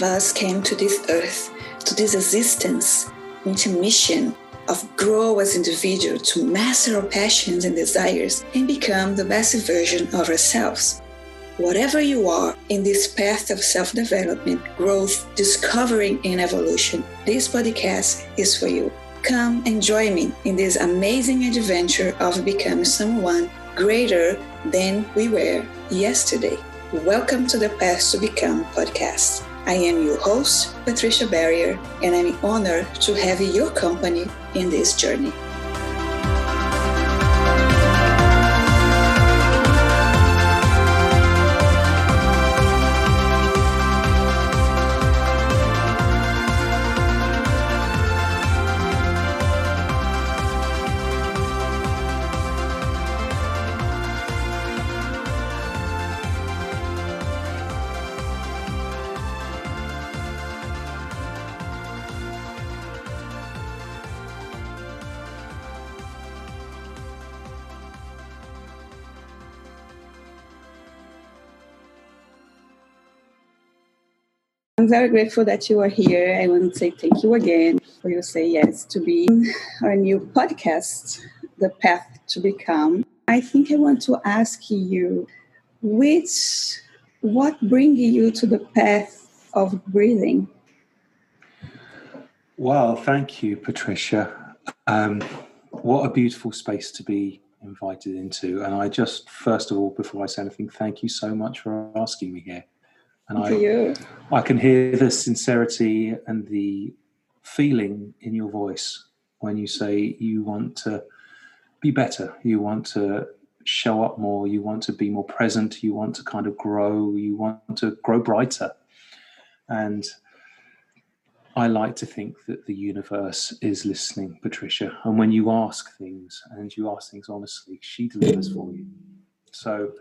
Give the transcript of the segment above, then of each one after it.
of us came to this earth, to this existence, into mission of grow as individuals to master our passions and desires and become the best version of ourselves. Whatever you are in this path of self-development, growth, discovering, and evolution, this podcast is for you. Come and join me in this amazing adventure of becoming someone greater than we were yesterday. Welcome to the Path to Become podcast. I am your host, Patricia Barrier, and I'm honored to have your company in this journey. I'm very grateful that you are here. I want to say thank you again for you say yes to be our new podcast, The Path to Become. I think I want to ask you, what brings you to the path of breathing? Well, thank you, Patricia. What a beautiful space to be invited into. And I just, first of all, before I say anything, thank you so much for asking me here. And I can hear the sincerity and the feeling in your voice when you say you want to be better, you want to show up more, you want to be more present, you want to kind of grow, you want to grow brighter. And I like to think that the universe is listening, Patricia. And when you ask things, and you ask things honestly, she delivers for you. So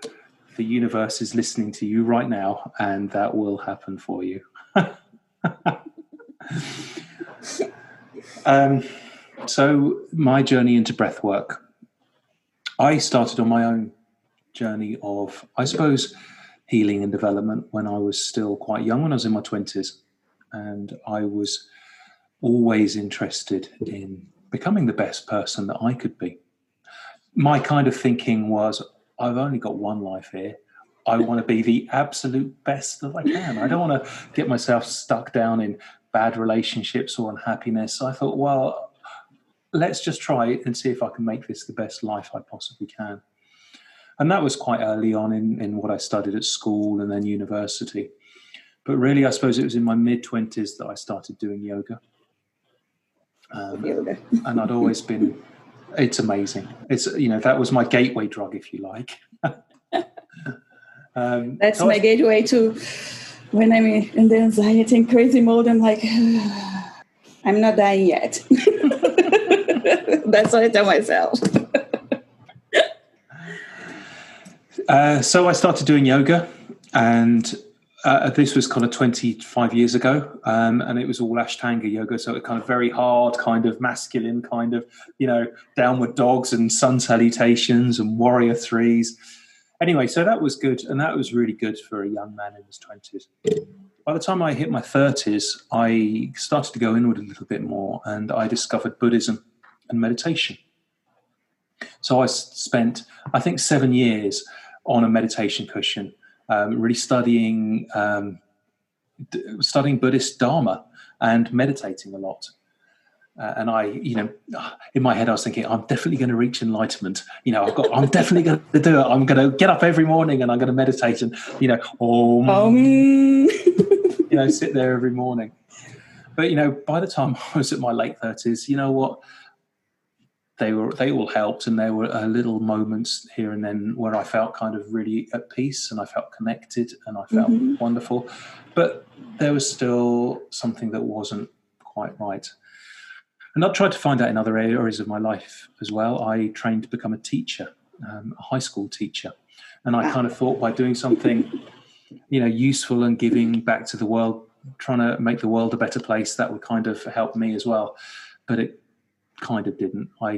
the universe is listening to you right now, and that will happen for you. So my journey into breath work. I started on my own journey of, I suppose, healing and development when I was still quite young, when I was in my 20s. And I was always interested in becoming the best person that I could be. My kind of thinking was, I've only got one life here. I want to be the absolute best that I can. I don't want to get myself stuck down in bad relationships or unhappiness. So I thought, well, let's just try it and see if I can make this the best life I possibly can. And that was quite early on in what I studied at school and then university. But really, I suppose it was in my mid-20s that I started doing yoga. And I'd always been... It's amazing. It's, that was my gateway drug, if you like. That's my gateway to when I'm in the anxiety and crazy mode. I'm like, I'm not dying yet. That's what I tell myself. So I started doing yoga, and this was kind of 25 years ago, and it was all Ashtanga yoga, so it kind of very hard, kind of masculine, kind of, downward dogs and sun salutations and warrior threes. Anyway, so that was good, and that was really good for a young man in his 20s. By the time I hit my 30s, I started to go inward a little bit more, and I discovered Buddhism and meditation. So I spent, I think, 7 years on a meditation cushion, really studying Buddhist Dharma and meditating a lot. And I, in my head, I was thinking, I'm definitely going to reach enlightenment. I'm definitely going to do it. I'm going to get up every morning and I'm going to meditate and, sit there every morning. But, by the time I was at my late 30s, you know what? They all helped, and there were little moments here and then where I felt kind of really at peace and I felt connected and I felt wonderful. But there was still something that wasn't quite right. And I tried to find out in other areas of my life as well. I trained to become a teacher, a high school teacher. And I kind of thought by doing something, useful and giving back to the world, trying to make the world a better place, that would kind of help me as well. But it kind of didn't. I